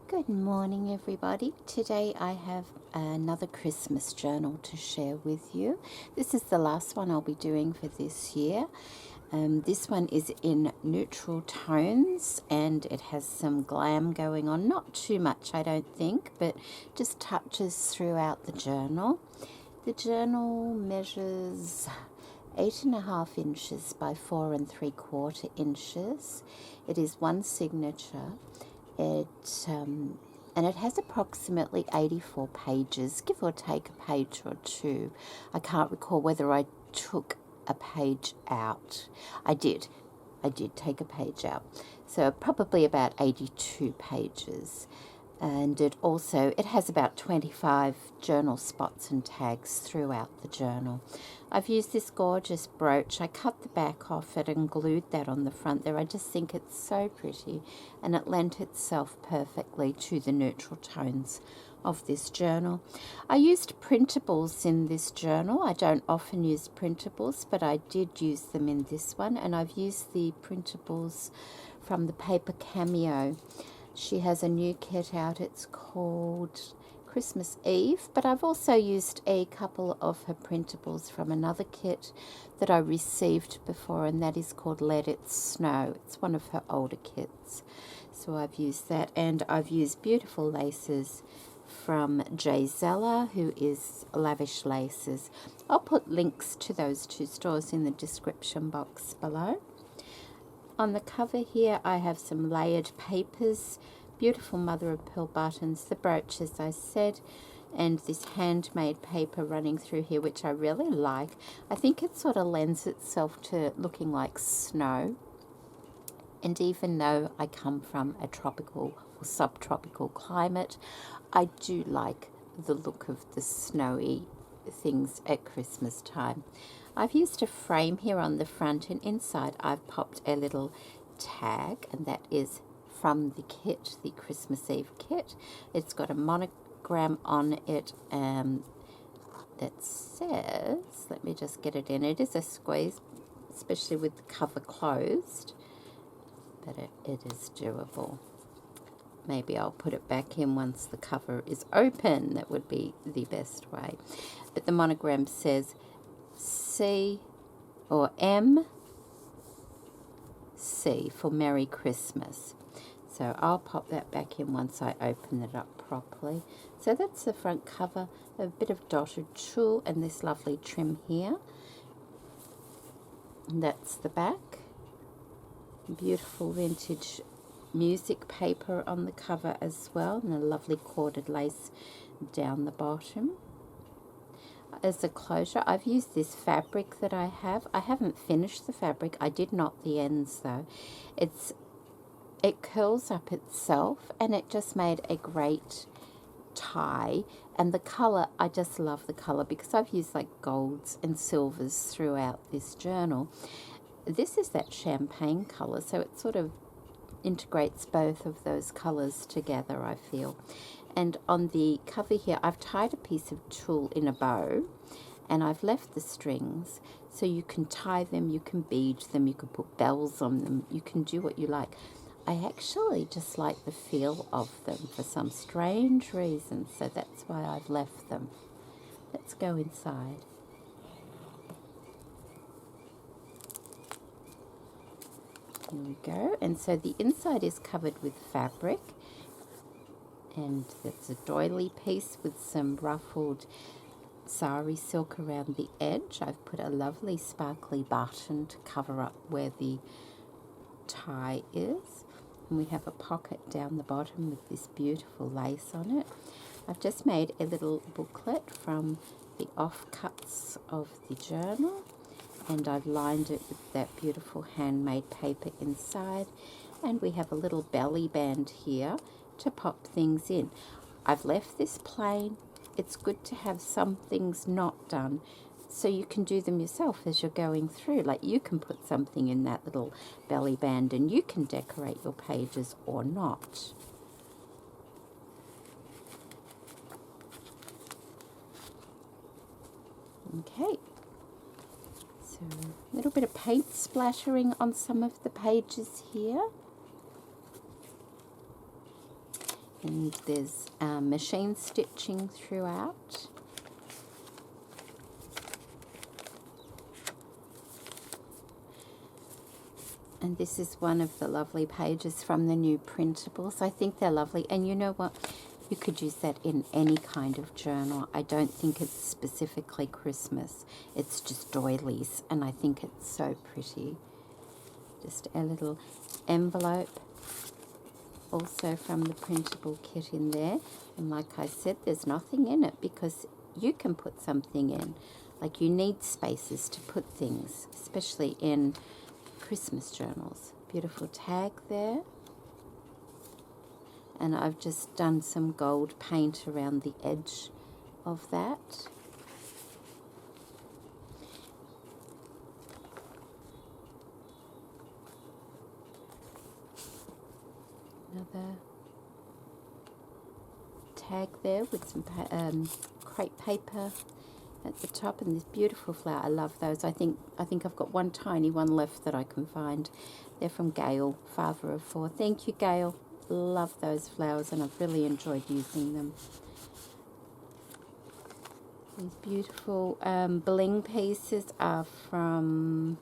Good morning, everybody. Today I have another Christmas journal to share with you. This is the last one I'll be doing for this year. This one is in neutral tones and it has some glam going on. Not too much, I don't think, but just touches throughout the journal. The journal measures 8.5 inches by 4 3/4 inches. It is one signature. And it has approximately 84 pages, give or take a page or two. I can't recall whether I took a page out. I did take a page out. So probably about 82 pages. And it has about 25 journal spots and tags throughout the journal. I've used this gorgeous brooch. I cut the back off it and glued that on the front there. I just think it's so pretty, and it lent itself perfectly to the neutral tones of this journal. I used printables in this journal. I don't often use printables, but I did use them in this one, and I've used the printables from the paper Cameo. She has a new kit out. It's called Christmas Eve, but I've also used a couple of her printables from another kit that I received before, and that is called Let It Snow. It's one of her older kits. So I've used that, and I've used beautiful laces from Jay Zeller, who is Lavish Laces. I'll put links to those two stores in the description box below. On the cover here, I have some layered papers, beautiful mother of pearl buttons, the brooch, as I said, and this handmade paper running through here, which I really like. I think it sort of lends itself to looking like snow. And even though I come from a tropical or subtropical climate, I do like the look of the snowy things at Christmas time. I've used a frame here on the front, and inside I've popped a little tag, and that is from the kit, the Christmas Eve kit. It's got a monogram on it that says, let me just get it in, it is a squeeze, especially with the cover closed, but it is doable. Maybe I'll put it back in once the cover is open. That would be the best way. But the monogram says C or MC for Merry Christmas. So I'll pop that back in once I open it up properly. So that's the front cover, a bit of dotted tulle and this lovely trim here. And that's the back. Beautiful vintage music paper on the cover as well, and a lovely corded lace down the bottom. As a closure, I've used this fabric that I have. I haven't finished the fabric. I did knot the ends though. It curls up itself, and it just made a great tie. And the color, I just love the color because I've used like golds and silvers throughout this journal. This is that champagne color, so it sort of integrates both of those colors together, I feel. And on the cover here, I've tied a piece of tulle in a bow, and I've left the strings so you can tie them, you can bead them, you can put bells on them, you can do what you like. I actually just like the feel of them for some strange reason, so that's why I've left them. Let's go inside. Here we go. And so the inside is covered with fabric, and it's a doily piece with some ruffled sari silk around the edge. I've put a lovely sparkly button to cover up where the tie is. And we have a pocket down the bottom with this beautiful lace on it. I've just made a little booklet from the offcuts of the journal, and I've lined it with that beautiful handmade paper inside. And we have a little belly band here to pop things in. I've left this plain. It's good to have some things not done so you can do them yourself as you're going through. Like you can put something in that little belly band and you can decorate your pages or not. Okay. So a little bit of paint splattering on some of the pages here. And there's machine stitching throughout. And this is one of the lovely pages from the new printables. I think they're lovely. And you know what? You could use that in any kind of journal. I don't think it's specifically Christmas. It's just doilies. And I think it's so pretty. Just a little envelope. Also from the printable kit in there. And like I said, there's nothing in it because you can put something in. Like you need spaces to put things, especially in Christmas journals. Beautiful tag there. And I've just done some gold paint around the edge of that. Another tag there with some crepe paper at the top, and this beautiful flower. I love those. I think I've got one tiny one left that I can find. They're from Gail, father of four. Thank you, Gail. Love those flowers, and I've really enjoyed using them. These beautiful bling pieces are from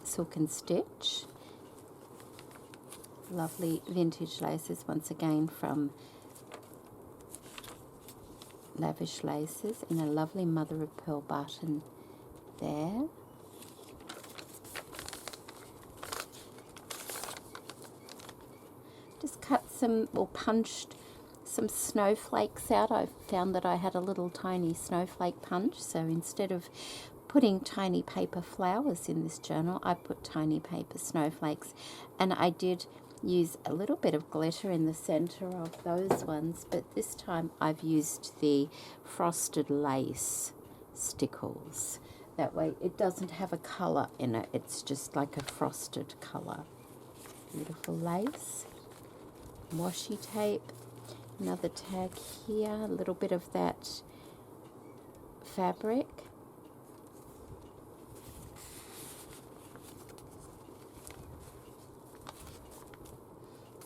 Silk and Stitch. Lovely vintage laces, once again from Lavish laces, and a lovely mother of pearl button there. Just cut some, or punched some snowflakes out. I found that I had a little tiny snowflake punch, so instead of putting tiny paper flowers in this journal, I put tiny paper snowflakes, and I did use a little bit of glitter in the center of those ones, but this time I've used the frosted lace stickles. That way it doesn't have a color in it, it's just like a frosted color. Beautiful lace, washi tape, another tag here, a little bit of that fabric.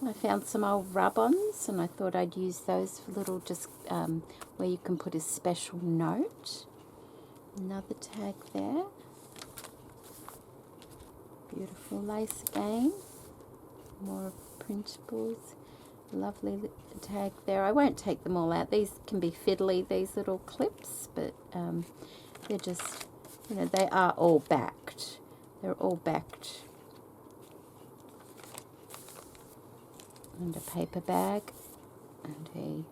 I found some old rub-ons, and I thought I'd use those for little, just where you can put a special note. Another tag there. Beautiful lace again. More printables. Lovely tag there. I won't take them all out. These can be fiddly, these little clips, but they're just, you know, they are all backed. They're all backed. And a paper bag and a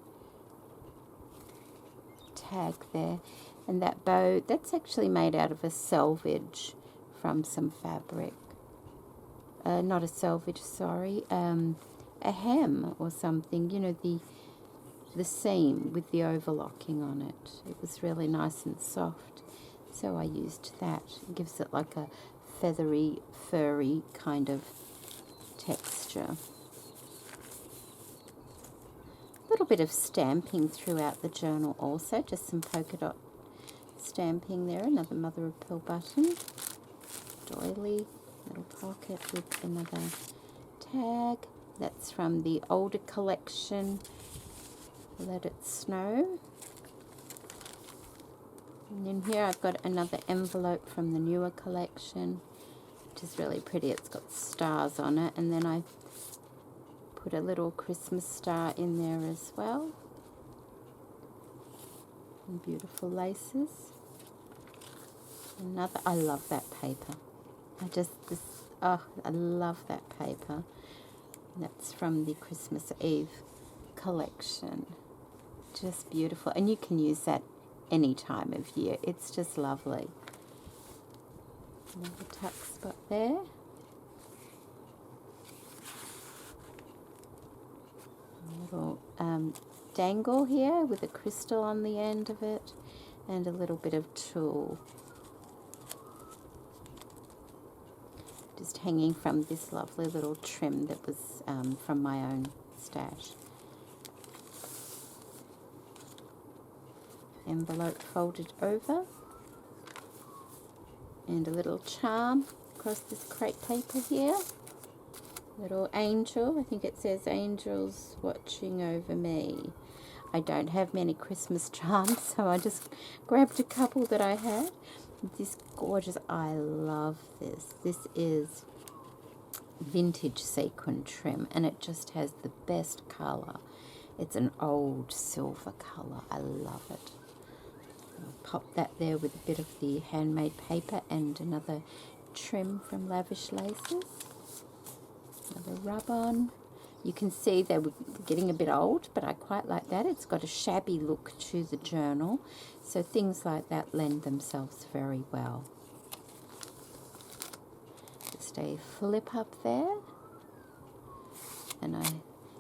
tag there, and that bow, that's actually made out of a selvage from some fabric, not a selvage, sorry, a hem or something, you know, the seam with the overlocking on it. It was really nice and soft, so I used that. It gives it like a feathery, furry kind of texture. Little bit of stamping throughout the journal also, just some polka dot stamping there. Another mother of pearl button, doily, little pocket with another tag. That's from the older collection, Let It Snow. And then here I've got another envelope from the newer collection, which is really pretty. It's got stars on it, and then I put a little Christmas star in there as well. And beautiful laces. Another, I love that paper. I love that paper. That's from the Christmas Eve collection. Just beautiful. And you can use that any time of year. It's just lovely. Another tuck spot there. Little dangle here with a crystal on the end of it, and a little bit of tulle just hanging from this lovely little trim that was from my own stash. Envelope folded over, and a little charm across this crepe paper here. Little angel. I think it says angels watching over me. I don't have many Christmas charms, so I just grabbed a couple that I had. This gorgeous, I love this. This is vintage sequin trim, and it just has the best colour. It's an old silver colour. I love it. I'll pop that there with a bit of the handmade paper and another trim from Lavish Laces. Another rub-on. You can see they're getting a bit old, but I quite like that. It's got a shabby look to the journal, so things like that lend themselves very well. Just a flip up there, and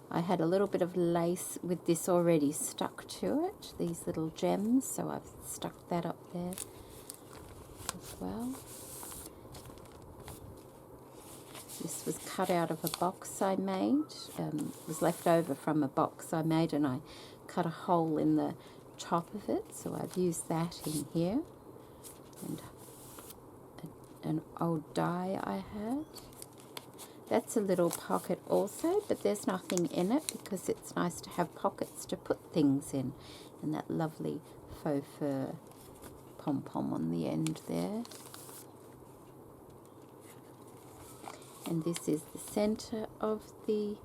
I had a little bit of lace with this already stuck to it, these little gems, so I've stuck that up there as well. This was cut out of a box I made. It was left over from a box I made, and I cut a hole in the top of it, so I've used that in here. And an old die I had. That's a little pocket also, but there's nothing in it because it's nice to have pockets to put things in. And that lovely faux fur pom-pom on the end there. And this is the center of the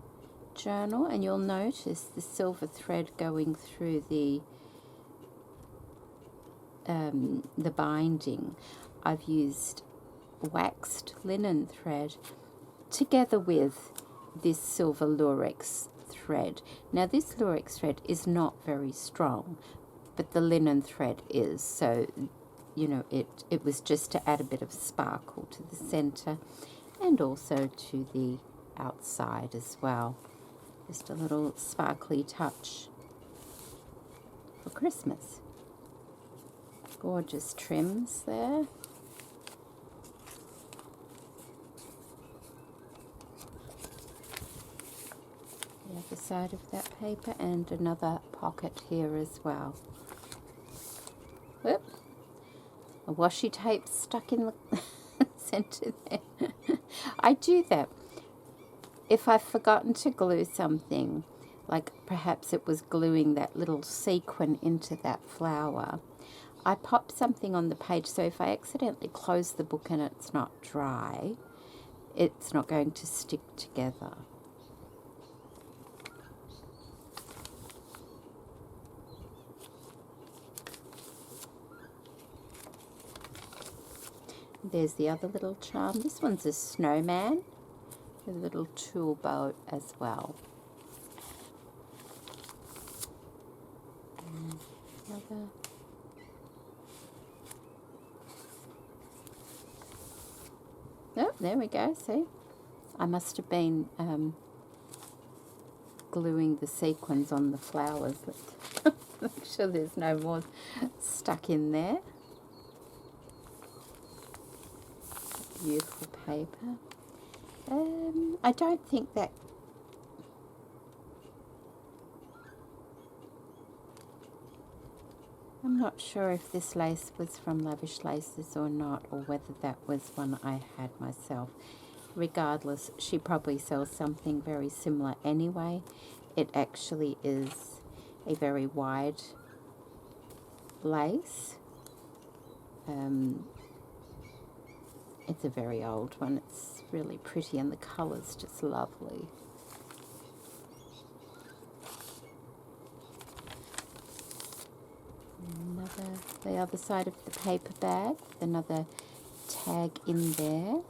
journal, and you'll notice the silver thread going through the binding. I've used waxed linen thread together with this silver lurex thread. Now this lurex thread is not very strong, but the linen thread is, so you know it was just to add a bit of sparkle to the center and also to the outside as well. Just a little sparkly touch for Christmas. Gorgeous trims there. The other side of that paper, and another pocket here as well. Whoop. A washi tape stuck in the center there. I do that if I've forgotten to glue something, like perhaps it was gluing that little sequin into that flower. I pop something on the page, so if I accidentally close the book and it's not dry, it's not going to stick together. There's the other little charm. This one's a snowman with a little tool boat as well. And another. Oh, there we go, see? I must have been gluing the sequins on the flowers. Make sure there's no more stuck in there. Beautiful paper. I don't think that I'm not sure if this lace was from Lavish Laces or not, or whether that was one I had myself. Regardless, she probably sells something very similar anyway. It actually is a very wide lace. It's a very old one. It's really pretty, and the colour's just lovely. The other side of the paper bag, another tag in there.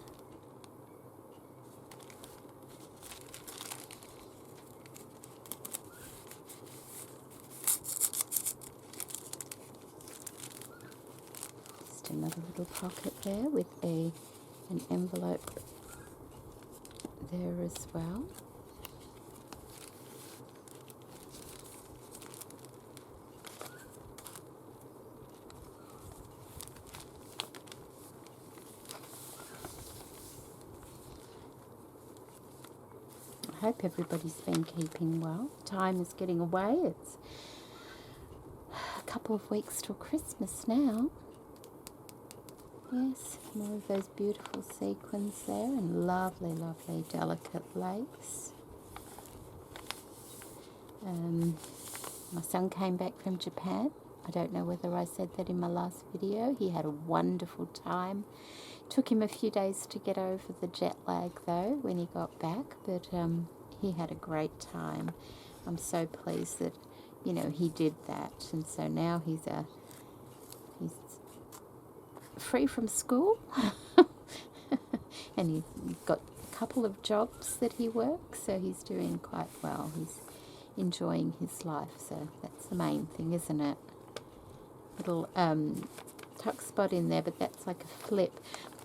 Just another little pocket there with an envelope there as well. I hope everybody's been keeping well. Time is getting away. It's a couple of weeks till Christmas now. Yes, more of those beautiful sequins there, and lovely, lovely delicate lace. My son came back from Japan. I don't know whether I said that in my last video. He had a wonderful time. Took him a few days to get over the jet lag though when he got back, but he had a great time. I'm so pleased that, you know, he did that, and so now he's free from school and he's got a couple of jobs that he works, so he's doing quite well. He's enjoying his life, so that's the main thing, isn't it? Little tuck spot in there, but that's like a flip.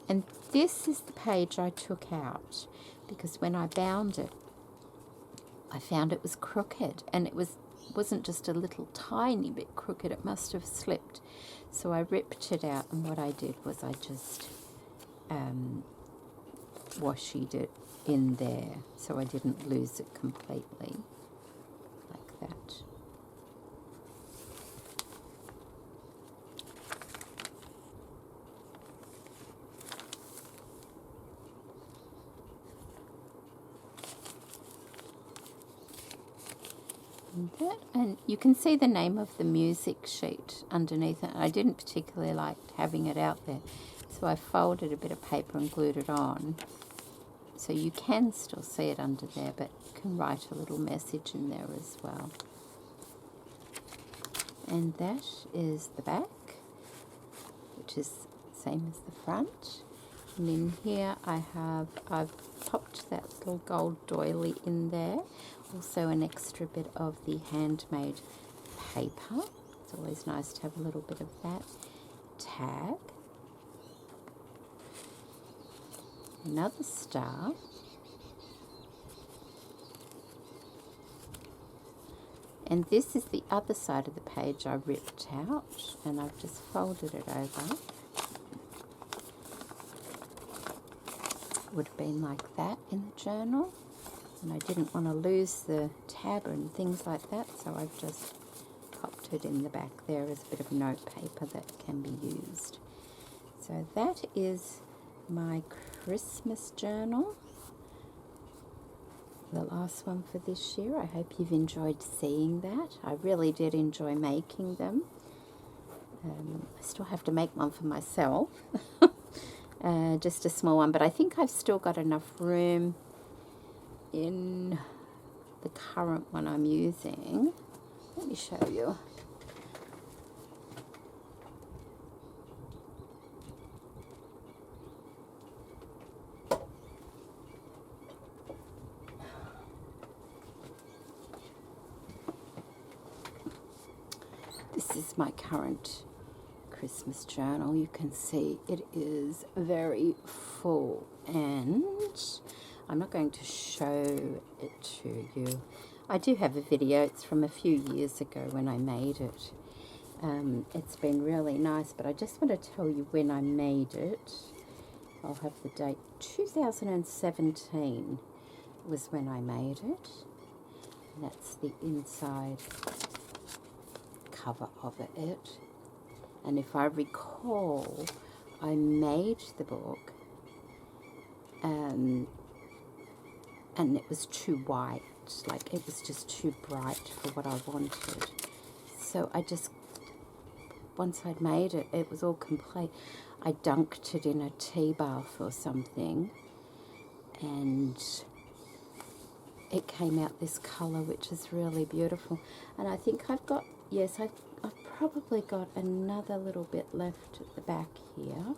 And this is the page I took out because when I bound it, I found it was crooked, and it wasn't just a little tiny bit crooked, it must have slipped. So I ripped it out, and what I did was I just washi it in there so I didn't lose it completely, like that. And you can see the name of the music sheet underneath it. I didn't particularly like having it out there, so I folded a bit of paper and glued it on. So you can still see it under there, but you can write a little message in there as well. And that is the back, which is the same as the front. And in here I've popped that little gold doily in there. Also an extra bit of the handmade paper. It's always nice to have a little bit of that. Tag. Another star. And this is the other side of the page I ripped out, and I've just folded it over. Would have been like that in the journal, and I didn't want to lose the tab and things like that, so I've just popped it in the back there as a bit of note paper that can be used. So that is my Christmas journal, the last one for this year. I hope you've enjoyed seeing that. I really did enjoy making them. I still have to make one for myself. Just a small one, but I think I've still got enough room in the current one I'm using. Let me show you. This is my current Christmas journal. You can see it is very full, and I'm not going to show it to you. I do have a video. It's from a few years ago when I made it. It's been really nice, but I just want to tell you when I made it. I'll have the date. 2017 was when I made it. And that's the inside cover of it. And if I recall, I made the book and it was too white, like it was just too bright for what I wanted. So I just, once I'd made it, it was all complete. I dunked it in a tea bath or something, and it came out this colour, which is really beautiful. And I think I've got, yes, I've probably got another little bit left at the back here.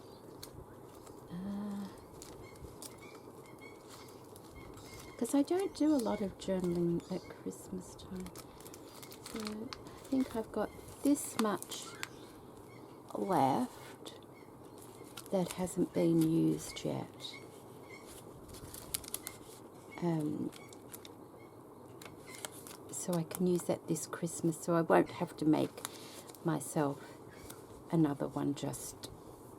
Because I don't do a lot of journaling at Christmas time. So I think I've got this much left that hasn't been used yet. So I can use that this Christmas, so I won't have to make myself another one, just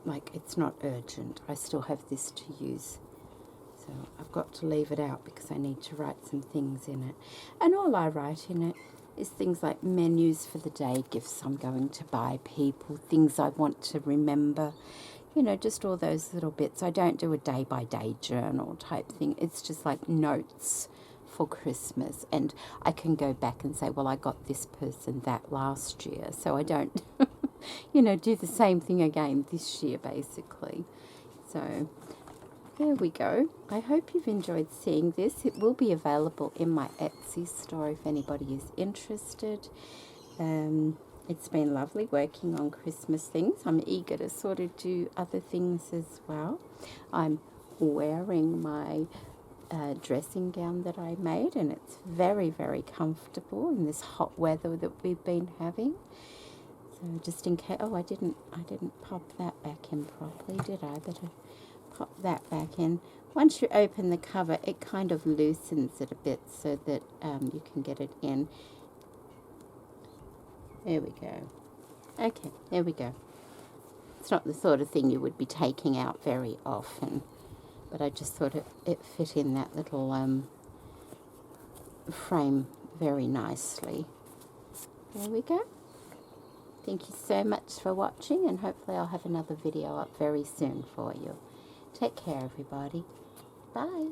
like it's not urgent. I still have this to use. So I've got to leave it out because I need to write some things in it. And all I write in it is things like menus for the day, gifts I'm going to buy people, things I want to remember, you know, just all those little bits. I don't do a day-by-day journal type thing. It's just like notes for Christmas, and I can go back and say, well, I got this person that last year, so I don't, you know, do the same thing again this year, basically. So there we go. I hope you've enjoyed seeing this. It will be available in my Etsy store if anybody is interested. It's been lovely working on Christmas things. I'm eager to sort of do other things as well. I'm wearing my dressing gown that I made, and it's very, very comfortable in this hot weather that we've been having. So just in case, oh, I didn't pop that back in properly, did I? Better pop that back in. Once you open the cover, it kind of loosens it a bit so that you can get it in. There we go. Okay, there we go. It's not the sort of thing you would be taking out very often, but I just thought it fit in that little frame very nicely. There we go. Thank you so much for watching, and hopefully I'll have another video up very soon for you. Take care, everybody. Bye.